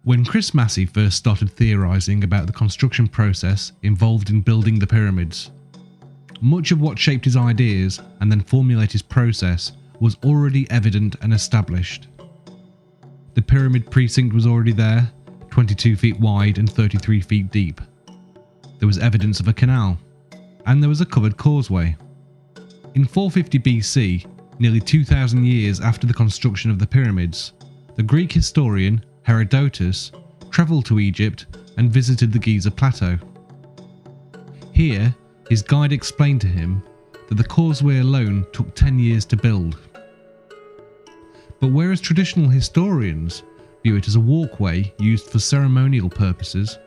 When Chris Massey first started theorising about the construction process involved in building the pyramids, much of what shaped his ideas and then formulated his process was already evident and established. The pyramid precinct was already there, 22 feet wide and 33 feet deep. There was evidence of a canal, and there was a covered causeway. In 450 BC, nearly 2,000 years after the construction of the pyramids, the Greek historian Herodotus travelled to Egypt and visited the Giza Plateau. Here, his guide explained to him that the causeway alone took 10 years to build. But whereas traditional historians view it as a walkway used for ceremonial purposes,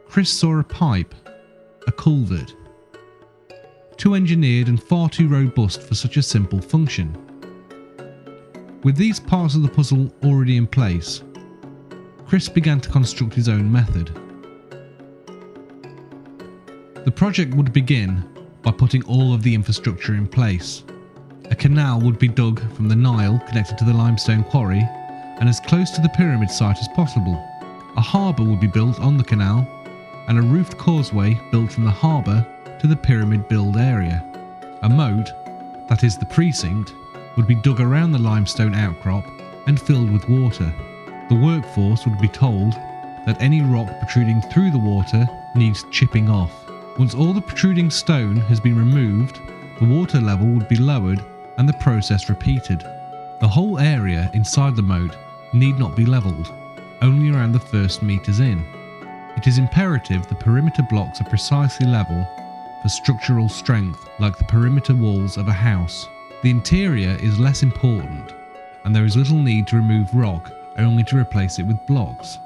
Chris saw a pipe, a culvert, too engineered and far too robust for such a simple function. With these parts of the puzzle already in place, Chris began to construct his own method. The project would begin by putting all of the infrastructure in place. A canal would be dug from the Nile connected to the limestone quarry and as close to the pyramid site as possible. A harbour would be built on the canal and a roofed causeway built from the harbour to the pyramid build area. A moat, that is the precinct, would be dug around the limestone outcrop and filled with water. The workforce would be told that any rock protruding through the water needs chipping off. Once all the protruding stone has been removed, the water level would be lowered and the process repeated. The whole area inside the moat need not be levelled, only around the first metres in. It is imperative the perimeter blocks are precisely level for structural strength, like the perimeter walls of a house. The interior is less important, and there is little need to remove rock only to replace it with blocks.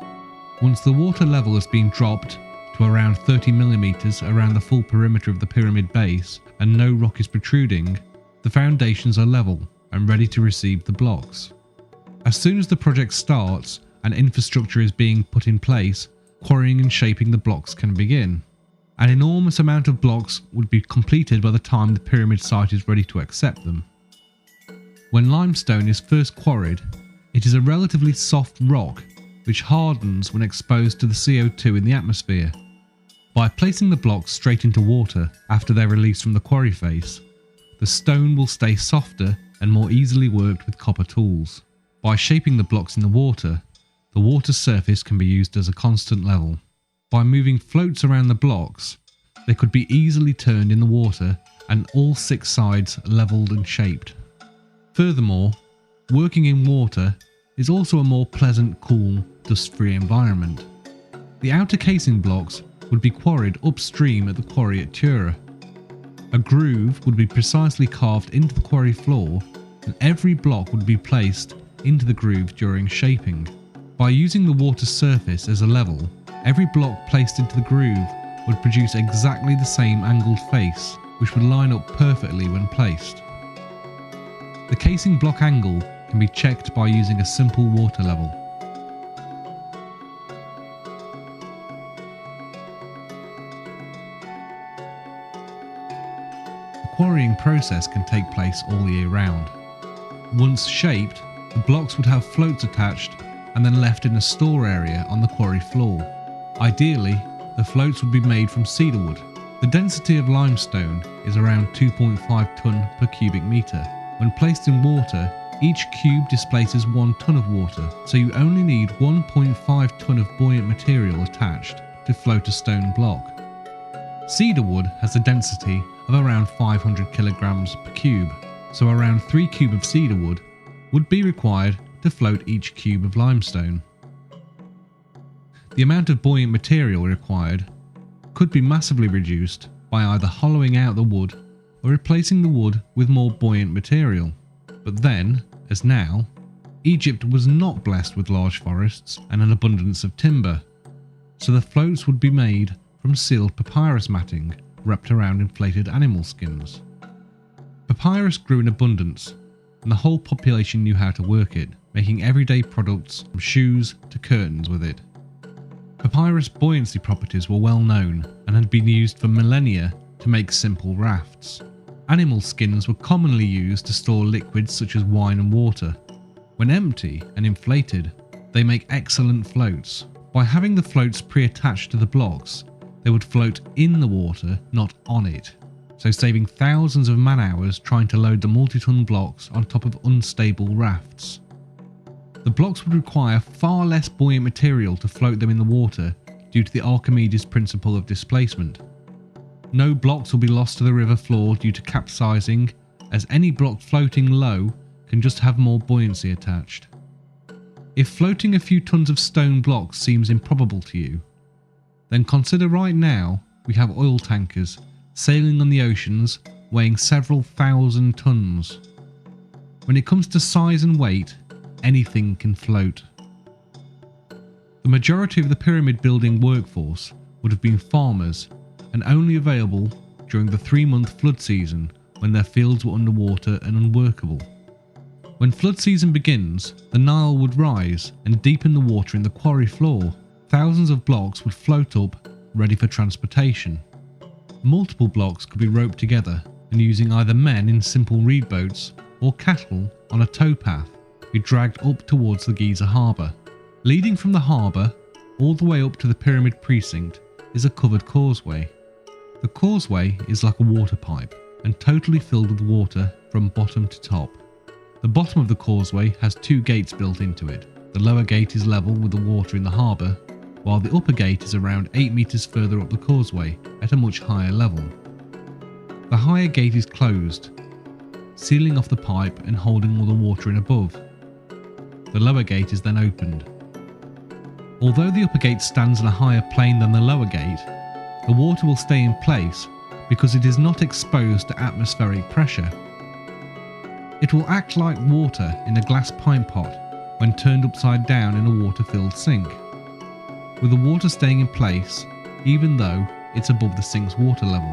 Once the water level has been dropped to around 30 millimeters around the full perimeter of the pyramid base and no rock is protruding, the foundations are level and ready to receive the blocks. As soon as the project starts and infrastructure is being put in place, quarrying and shaping the blocks can begin. An enormous amount of blocks would be completed by the time the pyramid site is ready to accept them. When limestone is first quarried, it is a relatively soft rock which hardens when exposed to the CO2 in the atmosphere. By placing the blocks straight into water after they're released from the quarry face, the stone will stay softer and more easily worked with copper tools. By shaping the blocks in the water surface can be used as a constant level. By moving floats around the blocks, they could be easily turned in the water and all 6 sides levelled and shaped. Furthermore, working in water is also a more pleasant, cool, dust-free environment. The outer casing blocks would be quarried upstream at the quarry at Tura. A groove would be precisely carved into the quarry floor and every block would be placed into the groove during shaping. By using the water surface as a level, every block placed into the groove would produce exactly the same angled face, which would line up perfectly when placed. The casing block angle can be checked by using a simple water level. The quarrying process can take place all year round. Once shaped, the blocks would have floats attached and then left in a store area on the quarry floor. Ideally, the floats would be made from cedar wood. The density of limestone is around 2.5 tonne per cubic metre. When placed in water, each cube displaces 1 tonne of water, so you only need 1.5 tonne of buoyant material attached to float a stone block. Cedar wood has a density of around 500 kilograms per cube, so around 3 cubes of cedar wood would be required to float each cube of limestone. The amount of buoyant material required could be massively reduced by either hollowing out the wood or replacing the wood with more buoyant material. But then, as now, Egypt was not blessed with large forests and an abundance of timber, so the floats would be made from sealed papyrus matting wrapped around inflated animal skins. Papyrus grew in abundance, and the whole population knew how to work it, making everyday products from shoes to curtains with it. Papyrus buoyancy properties were well known and had been used for millennia to make simple rafts. Animal skins were commonly used to store liquids such as wine and water. When empty and inflated, They make excellent floats. By having the floats pre-attached to the blocks, they would float in the water, not on it, so saving thousands of man-hours trying to load the multi-ton blocks on top of unstable rafts. The blocks would require far less buoyant material to float them in the water due to the Archimedes principle of displacement. No blocks will be lost to the river floor due to capsizing, as any block floating low can just have more buoyancy attached. If floating a few tons of stone blocks seems improbable to you, then consider right now we have oil tankers sailing on the oceans weighing several thousand tons. When it comes to size and weight, anything can float. The majority of the pyramid building workforce would have been farmers and only available during the 3-month flood season when their fields were underwater and unworkable. When flood season begins, the Nile would rise and deepen the water in the quarry floor. Thousands of blocks would float up, ready for transportation. Multiple blocks could be roped together and using either men in simple reed boats or cattle on a towpath be dragged up towards the Giza harbour. Leading from the harbour all the way up to the pyramid precinct is a covered causeway. The causeway is like a water pipe and totally filled with water from bottom to top. The bottom of the causeway has 2 gates built into it. The lower gate is level with the water in the harbour, while the upper gate is around 8 metres further up the causeway at a much higher level. The higher gate is closed, sealing off the pipe and holding all the water in above. The lower gate is then opened. Although the upper gate stands on a higher plane than the lower gate, the water will stay in place because it is not exposed to atmospheric pressure. It will act like water in a glass pint pot when turned upside down in a water-filled sink, with the water staying in place even though it's above the sink's water level.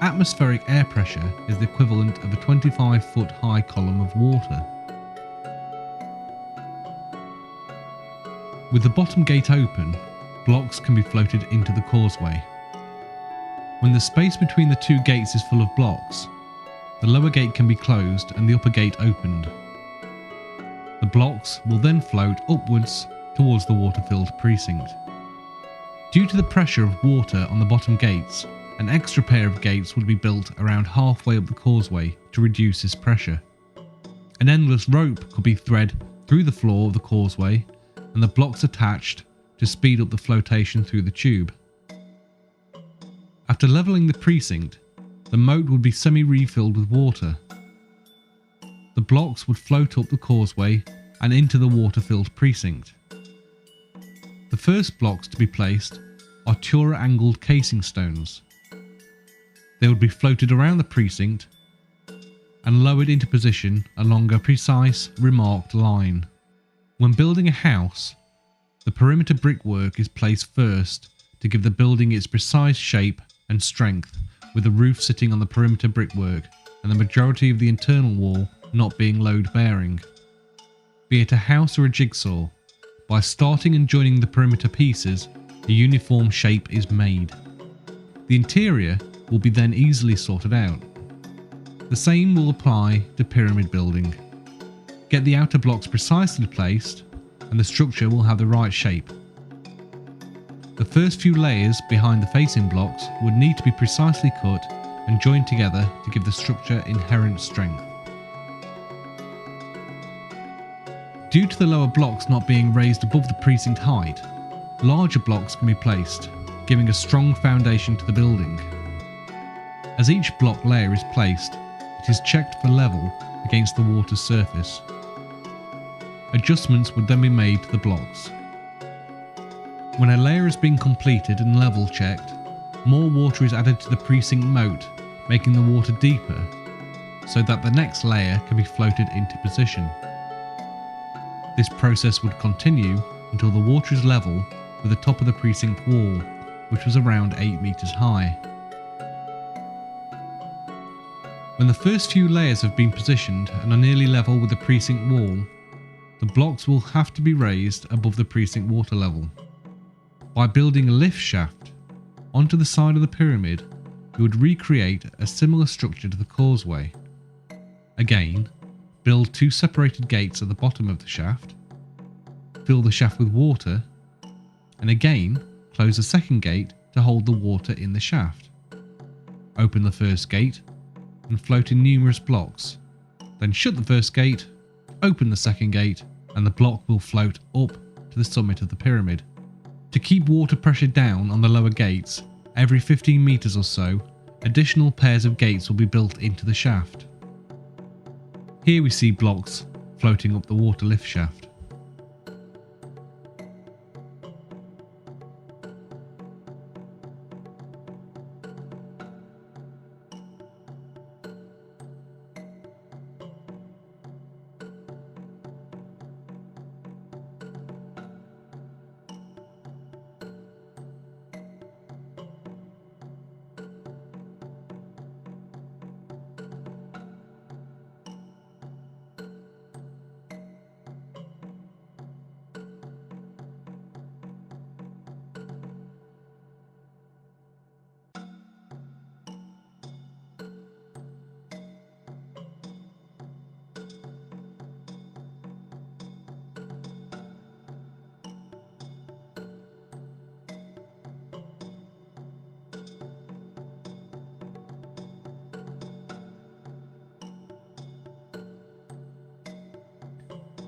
Atmospheric air pressure is the equivalent of a 25-foot high column of water. With the bottom gate open, blocks can be floated into the causeway. When the space between the 2 gates is full of blocks, the lower gate can be closed and the upper gate opened. The blocks will then float upwards towards the water-filled precinct. Due to the pressure of water on the bottom gates, an extra pair of gates would be built around halfway up the causeway to reduce this pressure. An endless rope could be thread through the floor of the causeway and the blocks attached to speed up the flotation through the tube. After levelling the precinct, the moat would be semi-refilled with water. The blocks would float up the causeway and into the water-filled precinct. The first blocks to be placed are Tura-angled casing stones. They would be floated around the precinct and lowered into position along a precise, remarked line. When building a house, the perimeter brickwork is placed first to give the building its precise shape and strength, with the roof sitting on the perimeter brickwork and the majority of the internal wall not being load-bearing. Be it a house or a jigsaw, by starting and joining the perimeter pieces, a uniform shape is made. The interior will be then easily sorted out. The same will apply to pyramid building. Get the outer blocks precisely placed and the structure will have the right shape. The first few layers behind the facing blocks would need to be precisely cut and joined together to give the structure inherent strength. Due to the lower blocks not being raised above the precinct height, larger blocks can be placed, giving a strong foundation to the building. As each block layer is placed, it is checked for level against the water's surface. Adjustments would then be made to the blocks. When a layer has been completed and level checked, more water is added to the precinct moat, making the water deeper, so that the next layer can be floated into position. This process would continue until the water is level with the top of the precinct wall, which was around 8 meters high. When the first few layers have been positioned and are nearly level with the precinct wall, the blocks will have to be raised above the precinct water level. By building a lift shaft onto the side of the pyramid, you would recreate a similar structure to the causeway. Again, build 2 separated gates at the bottom of the shaft, fill the shaft with water, and again close the second gate to hold the water in the shaft. Open the first gate and float in numerous blocks, then shut the first gate, open the second gate, and the block will float up to the summit of the pyramid. To keep water pressure down on the lower gates, every 15 meters or so, additional pairs of gates will be built into the shaft. Here we see blocks floating up the water lift shaft.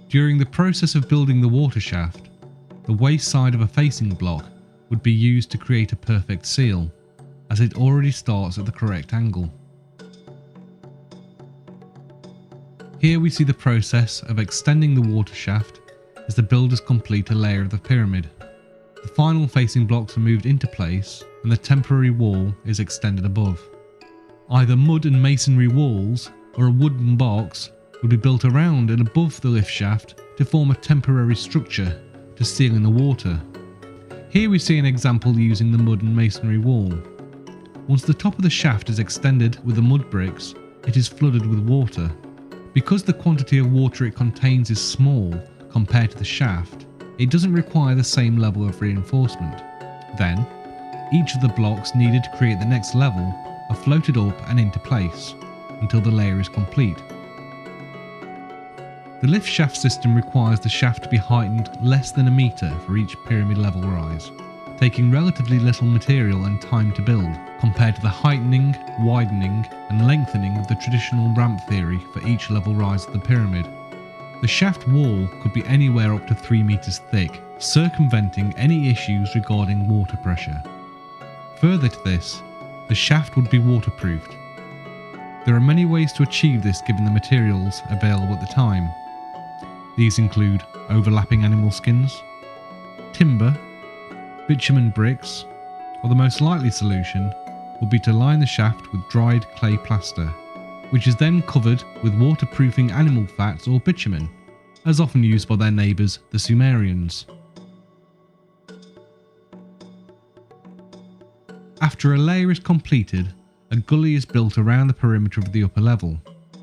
During the process of building the water shaft, the waste side of a facing block would be used to create a perfect seal, as it already starts at the correct angle. Here we see the process of extending the water shaft as the builders complete a layer of the pyramid. The final facing blocks are moved into place and the temporary wall is extended above. Either mud and masonry walls or a wooden box would be built around and above the lift shaft to form a temporary structure to seal in the water. Here we see an example using the mud and masonry wall. Once the top of the shaft is extended with the mud bricks, it is flooded with water. Because the quantity of water it contains is small compared to the shaft, it doesn't require the same level of reinforcement. Then, each of the blocks needed to create the next level are floated up and into place until the layer is complete. The lift shaft system requires the shaft to be heightened less than a metre for each pyramid level rise, taking relatively little material and time to build, compared to the heightening, widening and lengthening of the traditional ramp theory for each level rise of the pyramid. The shaft wall could be anywhere up to 3 meters thick, circumventing any issues regarding water pressure. Further to this, the shaft would be waterproofed. There are many ways to achieve this given the materials available at the time. These include overlapping animal skins, timber, bitumen bricks, or the most likely solution would be to line the shaft with dried clay plaster, which is then covered with waterproofing animal fats or bitumen, as often used by their neighbours the Sumerians. After a layer is completed, a gully is built around the perimeter of the upper level.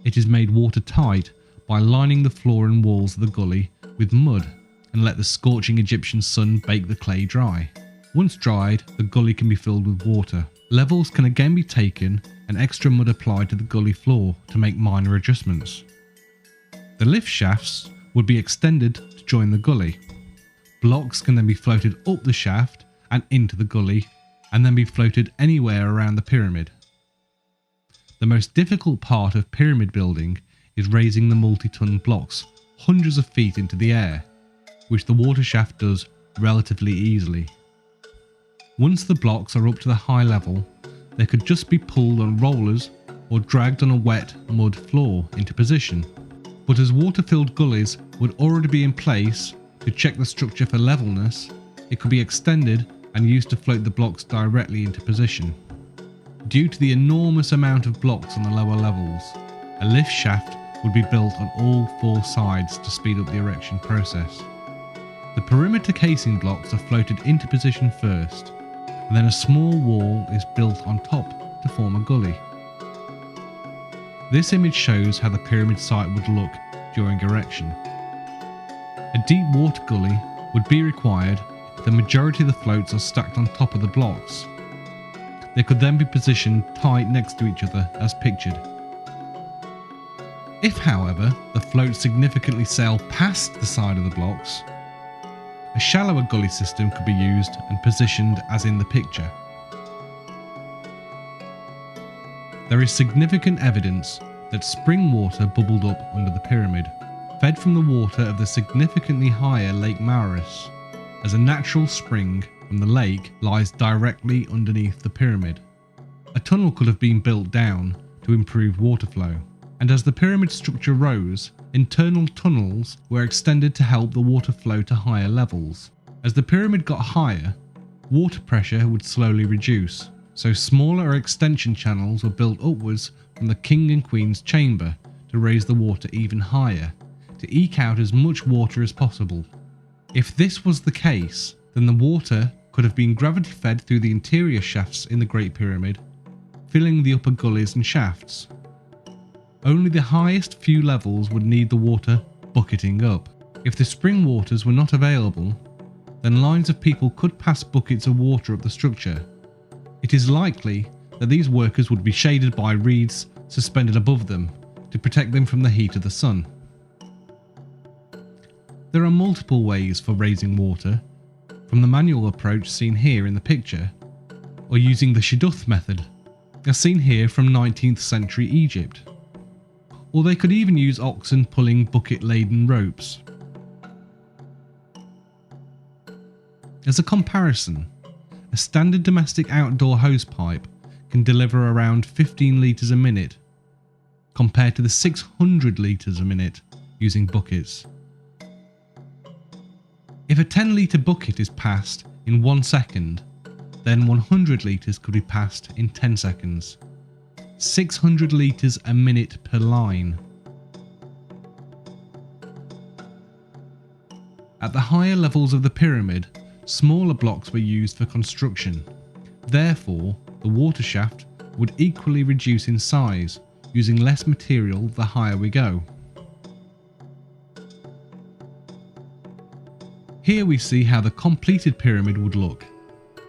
It is made watertight by lining the floor and walls of the gully with mud and let the scorching Egyptian sun bake the clay dry. Once dried, the gully can be filled with water. Levels can again be taken and extra mud applied to the gully floor to make minor adjustments. The lift shafts would be extended to join the gully. Blocks can then be floated up the shaft and into the gully and then be floated anywhere around the pyramid. The most difficult part of pyramid building is raising the multi-ton blocks hundreds of feet into the air, which the water shaft does relatively easily. Once the blocks are up to the high level, they could just be pulled on rollers or dragged on a wet mud floor into position. But as water-filled gullies would already be in place to check the structure for levelness, it could be extended and used to float the blocks directly into position. Due to the enormous amount of blocks on the lower levels, a lift shaft would be built on all 4 sides to speed up the erection process. The perimeter casing blocks are floated into position first, and then a small wall is built on top to form a gully. This image shows how the pyramid site would look during erection. A deep water gully would be required if the majority of the floats are stacked on top of the blocks. They could then be positioned tight next to each other as pictured. If, however, the floats significantly sail past the side of the blocks, a shallower gully system could be used and positioned as in the picture. There is significant evidence that spring water bubbled up under the pyramid, fed from the water of the significantly higher Lake Maurus, as a natural spring from the lake lies directly underneath the pyramid. A tunnel could have been built down to improve water flow, and as the pyramid structure rose, internal tunnels were extended to help the water flow to higher levels. As the pyramid got higher, water pressure would slowly reduce, so smaller extension channels were built upwards from the King and Queen's chamber to raise the water even higher, to eke out as much water as possible. If this was the case, then the water could have been gravity fed through the interior shafts in the Great Pyramid, filling the upper gullies and shafts. Only the highest few levels would need the water bucketing up. If the spring waters were not available, then lines of people could pass buckets of water up the structure. It is likely that these workers would be shaded by reeds suspended above them to protect them from the heat of the sun. There are multiple ways for raising water, from the manual approach seen here in the picture, or using the shidduch method, as seen here from 19th century Egypt. Or they could even use oxen pulling bucket-laden ropes. As a comparison, a standard domestic outdoor hosepipe can deliver around 15 litres a minute, compared to the 600 litres a minute using buckets. If a 10 litre bucket is passed in 1 second, then 100 litres could be passed in 10 seconds. 600 litres a minute per line. At the higher levels of the pyramid, smaller blocks were used for construction. Therefore, the water shaft would equally reduce in size, using less material the higher we go. Here we see how the completed pyramid would look,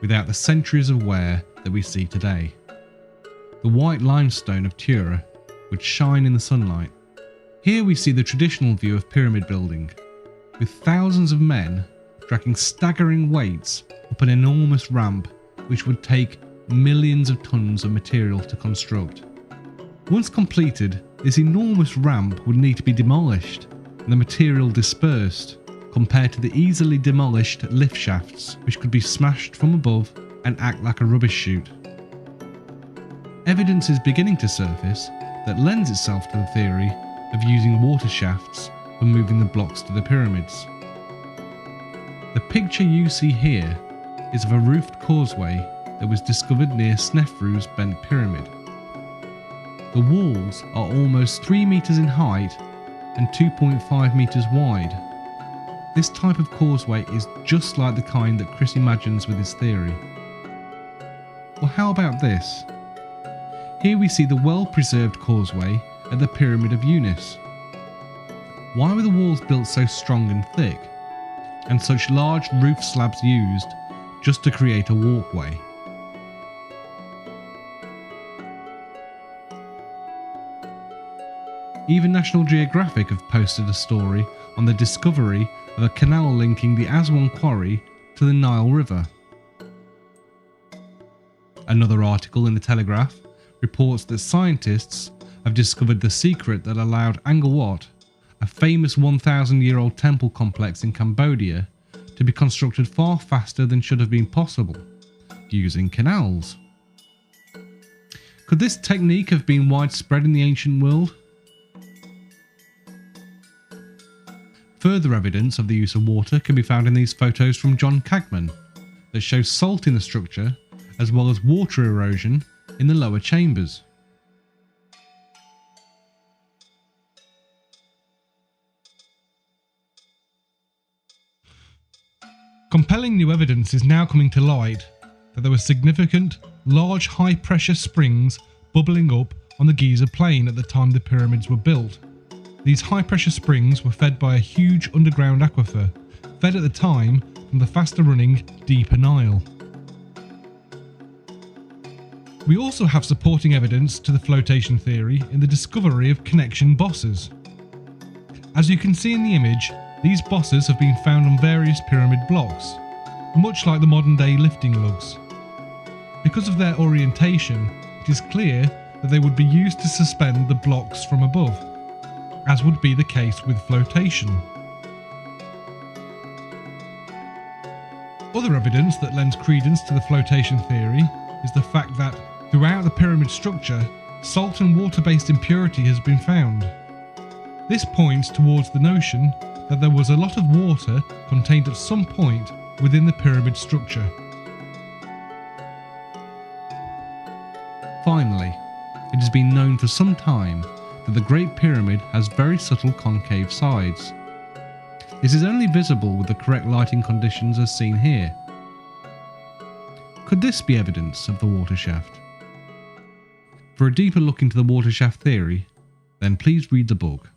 without the centuries of wear that we see today. The white limestone of Tura would shine in the sunlight. Here we see the traditional view of pyramid building, with thousands of men dragging staggering weights up an enormous ramp which would take millions of tons of material to construct. Once completed, this enormous ramp would need to be demolished and the material dispersed, compared to the easily demolished lift shafts which could be smashed from above and act like a rubbish chute. Evidence is beginning to surface that lends itself to the theory of using water shafts for moving the blocks to the pyramids. The picture you see here is of a roofed causeway that was discovered near Snefru's bent pyramid. The walls are almost 3 meters in height and 2.5 meters wide. This type of causeway is just like the kind that Chris imagines with his theory. Well, how about this? Here we see the well-preserved causeway at the Pyramid of Unis. Why were the walls built so strong and thick, and such large roof slabs used just to create a walkway? Even National Geographic have posted a story on the discovery of a canal linking the Aswan quarry to the Nile River. Another article in the Telegraph reports that scientists have discovered the secret that allowed Angkor Wat, a famous 1,000-year-old temple complex in Cambodia, to be constructed far faster than should have been possible, using canals. Could this technique have been widespread in the ancient world? Further evidence of the use of water can be found in these photos from John Cagman that show salt in the structure as well as water erosion in the lower chambers. Compelling new evidence is now coming to light that there were significant, large high-pressure springs bubbling up on the Giza plain at the time the pyramids were built. These high-pressure springs were fed by a huge underground aquifer, fed at the time from the faster-running deeper Nile. We also have supporting evidence to the flotation theory in the discovery of connection bosses. As you can see in the image, these bosses have been found on various pyramid blocks, much like the modern day lifting lugs. Because of their orientation, it is clear that they would be used to suspend the blocks from above, as would be the case with flotation. Other evidence that lends credence to the flotation theory is the fact that throughout the pyramid structure, salt and water-based impurity has been found. This points towards the notion that there was a lot of water contained at some point within the pyramid structure. Finally, it has been known for some time that the Great Pyramid has very subtle concave sides. This is only visible with the correct lighting conditions as seen here. Could this be evidence of the water shaft? For a deeper look into the water shaft theory, then please read the book.